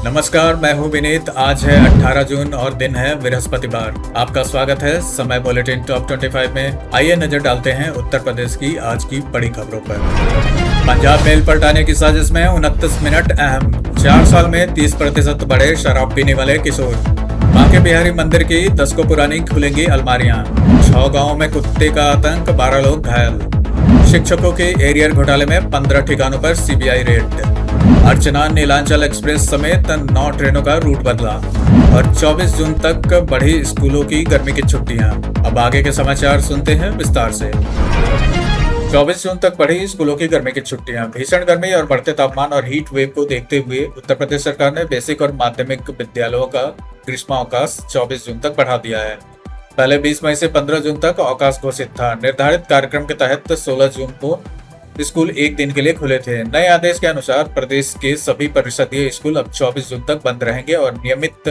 नमस्कार, मैं हूं विनीत। आज है 18 जून और दिन है बृहस्पतिवार। आपका स्वागत है समय बुलेटिन टॉप 25 में। आइए नजर डालते हैं उत्तर प्रदेश की आज की बड़ी खबरों पर। पंजाब मेल पलटाने की साजिश में 29 मिनट अहम। 4 साल में 30% बढ़े शराब पीने वाले किशोर। बांके बिहारी मंदिर की 10 को पुरानी खुलेंगी अलमारियां। 6 गाँव में कुत्ते का आतंक, 12 लोग घायल। शिक्षकों के एरियर घोटाले में 15 ठिकानों पर सीबीआई रेड। अर्चना नीलांचल एक्सप्रेस समेत 9 ट्रेनों का रूट बदला। और 24 जून तक बढ़ी स्कूलों की गर्मी की छुट्टियां। अब आगे के समाचार सुनते हैं विस्तार से। 24 जून तक बढ़ी स्कूलों की गर्मी की छुट्टियां। भीषण गर्मी और बढ़ते तापमान और हीट वेव को देखते हुए उत्तर प्रदेश सरकार ने बेसिक और माध्यमिक विद्यालयों का ग्रीष्मावकाश 24 जून तक बढ़ा दिया है। पहले 20 मई से 15 जून तक अवकाश घोषित था। निर्धारित कार्यक्रम के तहत 16 जून को स्कूल एक दिन के लिए खुले थे। नए आदेश के अनुसार प्रदेश के सभी परिषदीय स्कूल अब 24 जून तक बंद रहेंगे और नियमित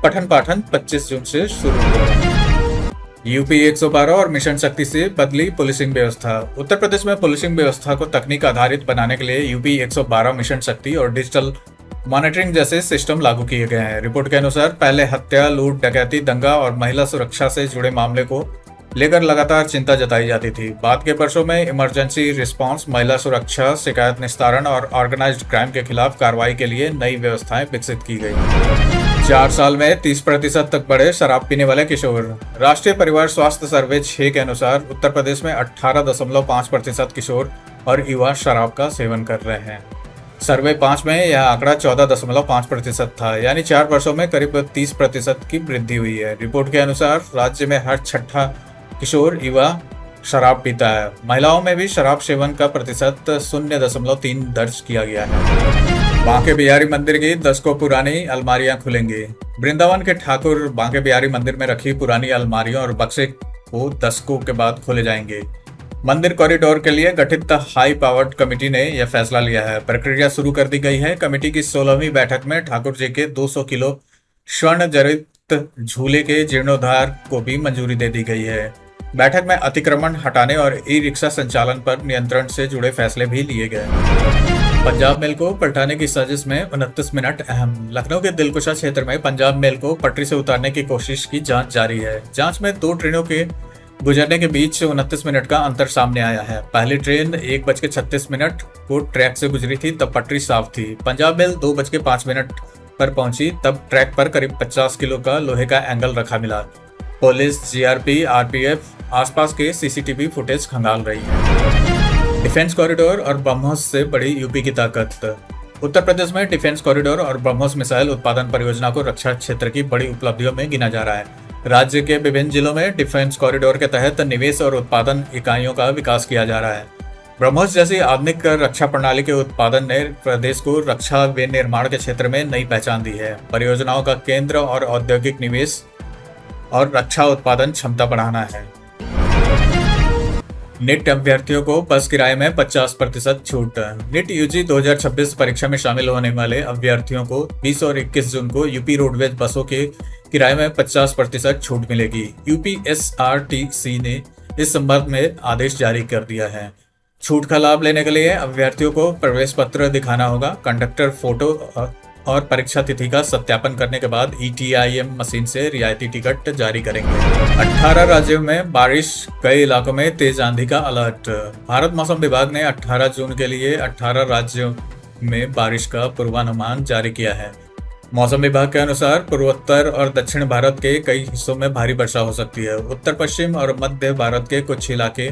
पठन पाठन 25 जून से शुरू होगा। यूपी 112 और मिशन शक्ति से बदली पुलिसिंग व्यवस्था। उत्तर प्रदेश में पुलिसिंग व्यवस्था को तकनीक आधारित बनाने के लिए यूपी 112 मिशन शक्ति और डिजिटल मॉनिटरिंग जैसे सिस्टम लागू किए गए हैं। रिपोर्ट के अनुसार पहले हत्या, लूट, डकैती, दंगा और महिला सुरक्षा से जुड़े मामले को लेकर लगातार चिंता जताई जाती थी। बाद के वर्षों में इमरजेंसी रिस्पांस, महिला सुरक्षा, शिकायत निस्तारण और ऑर्गेनाइज्ड क्राइम के खिलाफ कार्रवाई के लिए नई व्यवस्थाएं विकसित की गई। 4 साल में 30% तक बढ़े शराब पीने वाले किशोर। राष्ट्रीय परिवार स्वास्थ्य सर्वे 6 के अनुसार उत्तर प्रदेश में 18.5% किशोर और युवा शराब का सेवन कर रहे हैं। सर्वे 5 में यह आंकड़ा 14.5% था, यानी 4 वर्षों में करीब 30% की वृद्धि हुई है। रिपोर्ट के अनुसार राज्य में हर छठा किशोर युवा शराब पीता है। महिलाओं में भी शराब सेवन का प्रतिशत 0.3 दर्ज किया गया है। बांके बिहारी मंदिर की 10 को पुरानी अलमारियां खुलेंगी। वृंदावन के ठाकुर बांके बिहारी मंदिर में रखी पुरानी अलमारियों और बक्से को 10 के बाद खोले जाएंगे। मंदिर कॉरिडोर के लिए गठित हाई पावर्ड कमेटी ने यह फैसला लिया है। प्रक्रिया शुरू कर दी गई है। कमेटी की 16वीं बैठक में ठाकुर जी के 200 किलो स्वर्ण जड़ित झूले के जीर्णोद्धार को भी मंजूरी दे दी गई है। बैठक में अतिक्रमण हटाने और ई रिक्शा संचालन पर नियंत्रण से जुड़े फैसले भी लिए गए। पंजाब मेल को पलटाने की साजिश में 29 मिनट अहम। लखनऊ के दिलकुशा क्षेत्र में पंजाब मेल को पटरी से उतारने की कोशिश की जांच जारी है। जांच में 2 ट्रेनों के गुजरने के बीच 29 मिनट का अंतर सामने आया है। पहली ट्रेन 1:36 को ट्रैक से गुजरी थी, तब पटरी साफ थी। पंजाब मेल 2:05 पर पहुंची, तब ट्रैक पर करीब 50 किलो का लोहे का एंगल रखा मिला। पुलिस, जीआरपी, आरपीएफ आसपास के सीसीटीवी फुटेज खंगाल रही है। डिफेंस कॉरिडोर और ब्रह्मोस से बड़ी यूपी की ताकत। उत्तर प्रदेश में डिफेंस कॉरिडोर और ब्रह्मोस मिसाइल उत्पादन परियोजना को रक्षा क्षेत्र की बड़ी उपलब्धियों में गिना जा रहा है। राज्य के विभिन्न जिलों में डिफेंस कॉरिडोर के तहत निवेश और उत्पादन इकाइयों का विकास किया जा रहा है। ब्रह्मोस जैसी आधुनिक रक्षा प्रणाली के उत्पादन ने प्रदेश को रक्षा विनिर्माण के क्षेत्र में नई पहचान दी है। परियोजनाओं का केंद्र और औद्योगिक निवेश और रक्षा उत्पादन क्षमता बढ़ाना है। नीट अभ्यर्थियों को बस किराए में 50% छूट। नीट यूजी 2026 परीक्षा में शामिल होने वाले अभ्यर्थियों को 20 और 21 जून को यूपी रोडवेज बसों के किराए में 50% छूट मिलेगी। यूपीएसआरटीसी ने इस संबंध में आदेश जारी कर दिया है। छूट का लाभ लेने के लिए अभ्यर्थियों को प्रवेश पत्र दिखाना होगा। कंडक्टर फोटो और परीक्षा तिथि का सत्यापन करने के बाद ईटीआईएम मशीन से रियायती टिकट जारी करेंगे। 18 राज्यों में बारिश, कई इलाकों में तेज आंधी का अलर्ट। भारत मौसम विभाग ने 18 जून के लिए 18 राज्यों में बारिश का पूर्वानुमान जारी किया है। मौसम विभाग के अनुसार पूर्वोत्तर और दक्षिण भारत के कई हिस्सों में भारी वर्षा हो सकती है। उत्तर पश्चिम और मध्य भारत के कुछ इलाके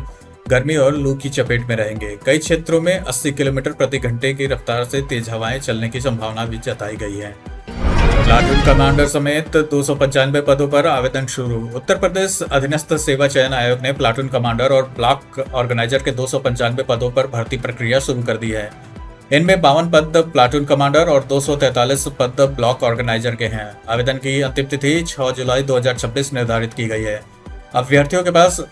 गर्मी और लू की चपेट में रहेंगे। कई क्षेत्रों में 80 किलोमीटर प्रति घंटे की रफ्तार से तेज हवाएं चलने की संभावना भी जताई गई है। प्लाटून कमांडर समेत 295 पदों पर आवेदन शुरू। उत्तर प्रदेश अधीनस्थ सेवा चयन आयोग ने प्लाटून कमांडर और ब्लॉक ऑर्गेनाइजर के 295 पदों पर भर्ती प्रक्रिया शुरू कर दी है। इनमें 52 पद प्लाटून कमांडर और 243 पद ब्लॉक ऑर्गेनाइजर के हैं। आवेदन की अंतिम तिथि 6 जुलाई 2026 निर्धारित की गई है। अभ्यर्थियों के पास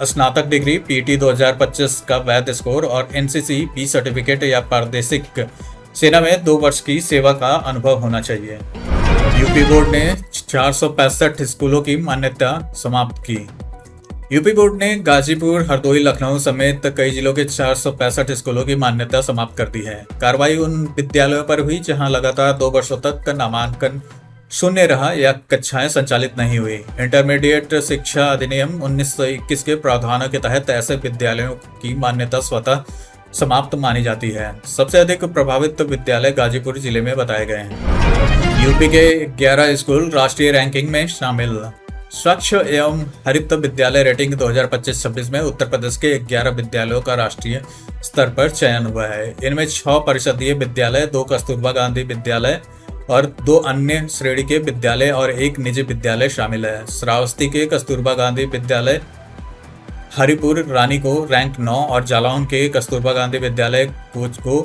स्नातक डिग्री, पीटी 2025 का वैध स्कोर और एनसीसी बी सर्टिफिकेट या प्रादेशिक सेना में 2 वर्ष की सेवा का अनुभव होना चाहिए। यूपी बोर्ड ने 465 स्कूलों की मान्यता समाप्त की। यूपी बोर्ड ने गाजीपुर, हरदोई, लखनऊ समेत कई जिलों के 465 स्कूलों की मान्यता समाप्त कर दी है। कार्रवाई उन विद्यालयों पर हुई जहां लगातार 2 वर्षों तक नामांकन शून्य रहा या कक्षाएं संचालित नहीं हुई। इंटरमीडिएट शिक्षा अधिनियम 1921 के प्रावधानों के तहत ऐसे विद्यालयों की मान्यता स्वतः समाप्त मानी जाती है। सबसे अधिक प्रभावित विद्यालय गाजीपुर जिले में बताए गए हैं। यूपी के 11 स्कूल राष्ट्रीय रैंकिंग में शामिल। स्वच्छ एवं हरित विद्यालय रेटिंग 2025-26 में उत्तर प्रदेश के 11 विद्यालयों का राष्ट्रीय स्तर पर चयन हुआ है। इनमें 6 परिषदीय विद्यालय, 2 कस्तूरबा गांधी विद्यालय और 2 अन्य श्रेणी के विद्यालय और 1 निजी विद्यालय शामिल है। श्रावस्ती के कस्तूरबा गांधी विद्यालय हरिपुर रानी को रैंक 9 और जालौन के कस्तूरबा गांधी विद्यालय कोच को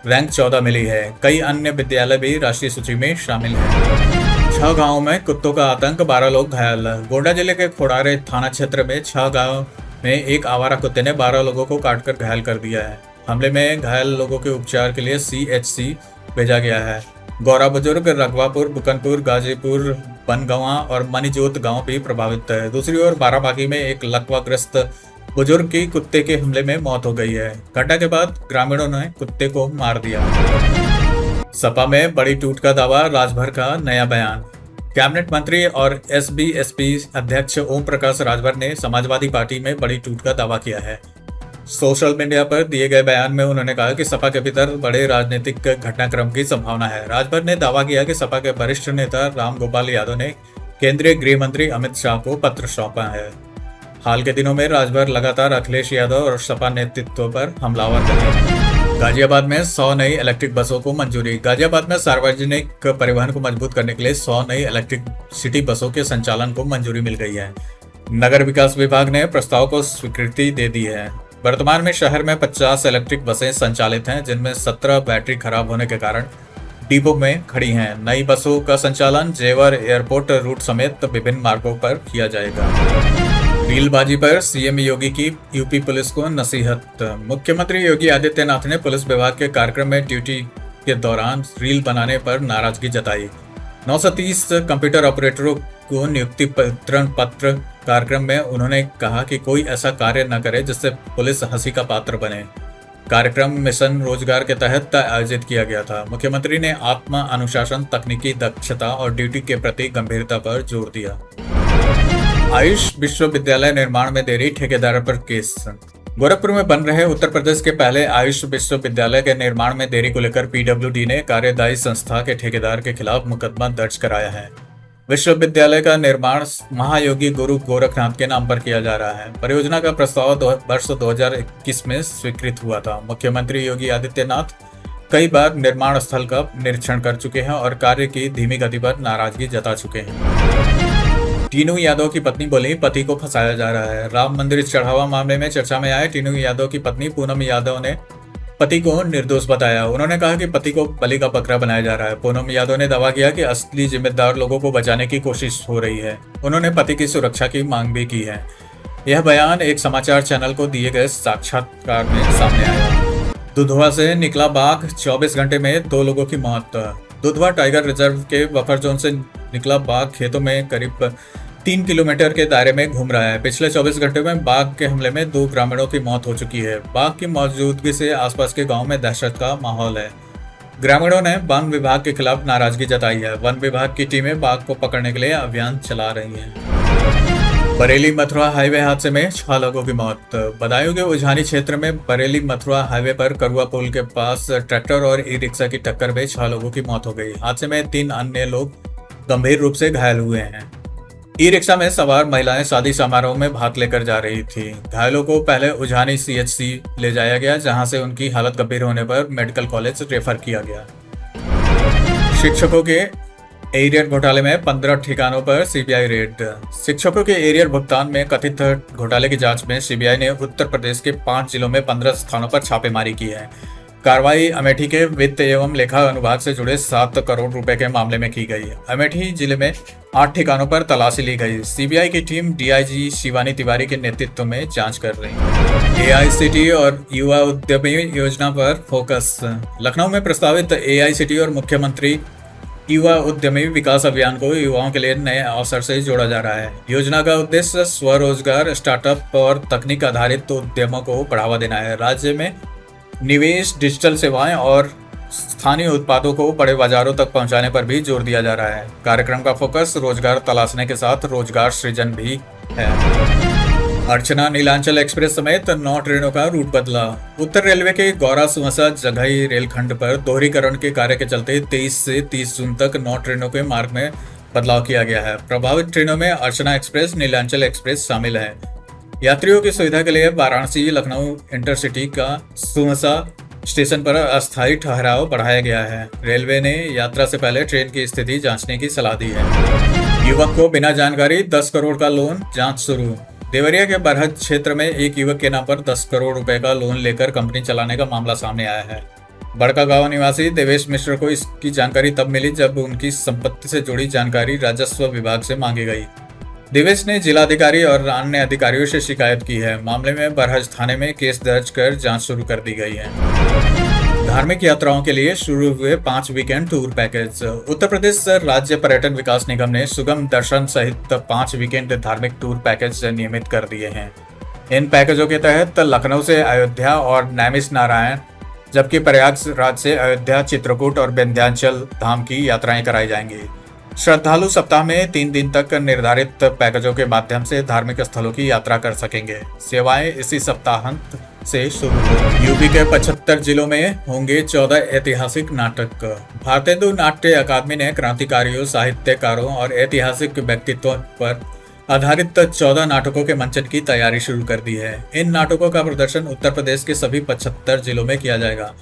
रैंक 14 मिली है। कई अन्य विद्यालय भी राष्ट्रीय सूची में शामिल हैं। 6 गांवों में कुत्तों का आतंक, 12 लोग घायल। गोंडा जिले के खोड़ारे थाना क्षेत्र में 6 गांव में एक आवारा कुत्ते ने 12 लोगों को काटकर घायल कर दिया है। हमले में घायल लोगों के उपचार के लिए CHC भेजा गया है। गौरा बुजुर्ग, रघवापुर, बुकनपुर, गाजीपुर, बनगवा और मनीजोत गांव भी प्रभावित है। दूसरी ओर बाराबांकी में एक लकवाग्रस्त बुजुर्ग की कुत्ते के हमले में मौत हो गई है। घटना के बाद ग्रामीणों ने कुत्ते को मार दिया। सपा में बड़ी टूट का दावा, राजभर का नया बयान। कैबिनेट मंत्री और SBSP अध्यक्ष ओम प्रकाश राजभर ने समाजवादी पार्टी में बड़ी टूट का दावा किया है। सोशल मीडिया पर दिए गए बयान में उन्होंने कहा कि सपा के भीतर बड़े राजनीतिक घटनाक्रम की संभावना है। राजभर ने दावा किया कि सपा के वरिष्ठ नेता रामगोपाल यादव ने केंद्रीय गृह मंत्री अमित शाह को पत्र सौंपा है। हाल के दिनों में राजभर लगातार अखिलेश यादव और सपा नेतृत्व पर हमलावर रहे। गाजियाबाद में 100 नई इलेक्ट्रिक बसों को मंजूरी। गाजियाबाद में सार्वजनिक परिवहन को मजबूत करने के लिए 100 नई इलेक्ट्रिक सिटी बसों के संचालन को मंजूरी मिल गई है। नगर विकास विभाग ने प्रस्ताव को स्वीकृति दे दी है। वर्तमान में शहर में 50 इलेक्ट्रिक बसें संचालित हैं, जिनमें 17 बैटरी खराब होने के कारण डिपो में खड़ी हैं। नई बसों का संचालन जेवर एयरपोर्ट रूट समेत विभिन्न मार्गों पर किया जाएगा। रीलबाजी पर CM योगी की यूपी पुलिस को नसीहत। मुख्यमंत्री योगी आदित्यनाथ ने पुलिस विभाग के कार्यक्रम में ड्यूटी के दौरान रील बनाने पर नाराजगी जताई। 930 कंप्यूटर ऑपरेटरों को नियुक्ति पत्र कार्यक्रम में उन्होंने कहा कि कोई ऐसा कार्य न करे जिससे पुलिस हंसी का पात्र बने। कार्यक्रम मिशन रोजगार के तहत आयोजित किया गया था। मुख्यमंत्री ने आत्म अनुशासन, तकनीकी दक्षता और ड्यूटी के प्रति गंभीरता पर जोर दिया। आयुष विश्वविद्यालय निर्माण में देरी, ठेकेदार पर केस। गोरखपुर में बन रहे उत्तर प्रदेश के पहले आयुष विश्वविद्यालय के निर्माण में देरी को लेकर PWD ने कार्यदायी संस्था के ठेकेदार के खिलाफ मुकदमा दर्ज कराया है। विश्वविद्यालय का निर्माण महायोगी गुरु गोरखनाथ के नाम पर किया जा रहा है। परियोजना का प्रस्ताव वर्ष 2021 में स्वीकृत हुआ था। मुख्यमंत्री योगी आदित्यनाथ कई बार निर्माण स्थल का निरीक्षण कर चुके हैं और कार्य की धीमी गति पर नाराजगी जता चुके हैं। टीनू यादव की पत्नी बोली, पति को फंसाया जा रहा है। राम मंदिर चढ़ावा मामले में चर्चा में आए टीनू यादव की पत्नी पूनम यादव ने पति को निर्दोष बताया। उन्होंने कहा कि पति को बलि का बकरा बनाया जा रहा है। पूनम यादव ने दावा किया कि असली जिम्मेदार लोगों को बचाने की कोशिश हो रही है। उन्होंने पति की सुरक्षा की मांग भी की है। यह बयान एक समाचार चैनल को दिए गए साक्षात्कार में सामने आया। दुधवा से निकला बाघ, 24 घंटे में 2 लोगों की मौत। दुधवा टाइगर रिजर्व के बफर जोन से निकला बाघ खेतों में करीब 3 किलोमीटर के दायरे में घूम रहा है। पिछले 24 घंटे में बाघ के हमले में 2 ग्रामीणों की मौत हो चुकी है। बाघ की मौजूदगी से आसपास के गांव में दहशत का माहौल है। ग्रामीणों ने वन विभाग के खिलाफ नाराजगी जताई है। वन विभाग की टीमें बाघ को पकड़ने के लिए अभियान चला रही हैं। बरेली मथुरा हाईवे हादसे में 6 लोगों की मौत। बदायूं के उझानी क्षेत्र में बरेली मथुरा हाईवे पर करुआ पुल के पास ट्रैक्टर और ई-रिक्शा की टक्कर में 6 लोगों की मौत हो गई। हादसे में 3 अन्य लोग गंभीर रूप से घायल हुए हैं। ई-रिक्शा में सवार महिलाएं शादी समारोह में भाग लेकर जा रही थी। घायलों को पहले उझानी CHC ले जाया गया, जहां से उनकी हालत गंभीर होने पर मेडिकल कॉलेज रेफर किया गया। शिक्षकों के एरियर घोटाले में 15 ठिकानों पर CBI रेड। शिक्षकों के एरियर भुगतान में कथित घोटाले की जांच में CBI ने उत्तर प्रदेश के 5 जिलों में 15 स्थानों पर छापेमारी की है। कार्रवाई अमेठी के वित्त एवं लेखा अनुभाग से जुड़े 7 करोड़ रुपए के मामले में की गई। अमेठी जिले में 8 ठिकानों पर तलाशी ली गई। CBI की टीम DIG शिवानी तिवारी के नेतृत्व में जांच कर रही है। AICT और युवा उद्यमी योजना पर फोकस। लखनऊ में प्रस्तावित AICT और मुख्यमंत्री युवा उद्यमी विकास अभियान को युवाओं के लिए नए अवसर से जोड़ा जा रहा है। योजना का उद्देश्य स्वरोजगार, स्टार्टअप और तकनीक आधारित उद्यमों को बढ़ावा देना है। राज्य में निवेश, डिजिटल सेवाएं और स्थानीय उत्पादों को बड़े बाजारों तक पहुंचाने पर भी जोर दिया जा रहा है। कार्यक्रम का फोकस रोजगार तलाशने के साथ रोजगार सृजन भी है। अर्चना नीलांचल एक्सप्रेस समेत 9 ट्रेनों का रूट बदला। उत्तर रेलवे के गौरा सुमसा जघई रेलखंड पर दोहरीकरण के कार्य के चलते 23 से 30 जून तक 9 ट्रेनों के मार्ग में बदलाव किया गया है। प्रभावित ट्रेनों में अर्चना एक्सप्रेस, नीलांचल एक्सप्रेस शामिल है। यात्रियों की सुविधा के लिए वाराणसी लखनऊ इंटरसिटी का सुमसा स्टेशन पर अस्थायी ठहराव बढ़ाया गया है। रेलवे ने यात्रा से पहले ट्रेन की स्थिति जांचने की सलाह दी है। युवक को बिना जानकारी 10 करोड़ का लोन, जांच शुरू। देवरिया के बरहज क्षेत्र में एक युवक के नाम पर 10 करोड़ रुपए का लोन लेकर कंपनी चलाने का मामला सामने आया है। बड़का गांव निवासी देवेश मिश्र को इसकी जानकारी तब मिली जब उनकी संपत्ति से जुड़ी जानकारी राजस्व विभाग से मांगी गई। देवेश ने जिलाधिकारी और अन्य अधिकारियों से शिकायत की है। मामले में बरहज थाने में केस दर्ज कर जांच शुरू कर दी गई है। धार्मिक यात्राओं के लिए शुरू हुए 5 weekend tour package. Uttar Pradesh राज्य पर्यटन विकास निगम ने सुगम दर्शन सहित 5 वीकेंड धार्मिक टूर पैकेज नियमित कर दिए हैं। इन पैकेजों के तहत लखनऊ से अयोध्या और नैमिष नारायण, जबकि प्रयागराज से अयोध्या, चित्रकूट और विंध्याचल धाम की यात्राएं कराई जाएंगी। श्रद्धालु सप्ताह में 3 दिन तक निर्धारित पैकेजों के माध्यम से धार्मिक स्थलों की यात्रा कर सकेंगे। सेवाएं इसी सप्ताहांत से शुरू होंगी। यूपी के 75 जिलों में होंगे 14 ऐतिहासिक नाटक। भारतेंदु नाट्य अकादमी ने क्रांतिकारियों, साहित्यकारों और ऐतिहासिक व्यक्तित्वों पर आधारित 14 नाटकों के मंचन की तैयारी शुरू कर दी है। इन नाटकों का प्रदर्शन उत्तर प्रदेश के सभी 75 जिलों में किया जाएगा।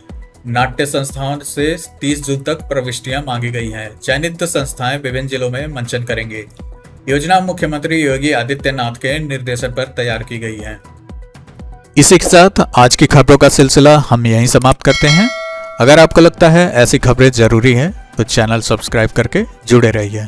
नाट्य संस्थाओं से 30 जून तक प्रविष्टियां मांगी गई हैं। चयनित संस्थाएं विभिन्न जिलों में मंचन करेंगी। योजना मुख्यमंत्री योगी आदित्यनाथ के निर्देशन पर तैयार की गई है। इसी के साथ आज की खबरों का सिलसिला हम यहीं समाप्त करते हैं। अगर आपको लगता है ऐसी खबरें जरूरी है तो चैनल सब्सक्राइब करके जुड़े रहिए।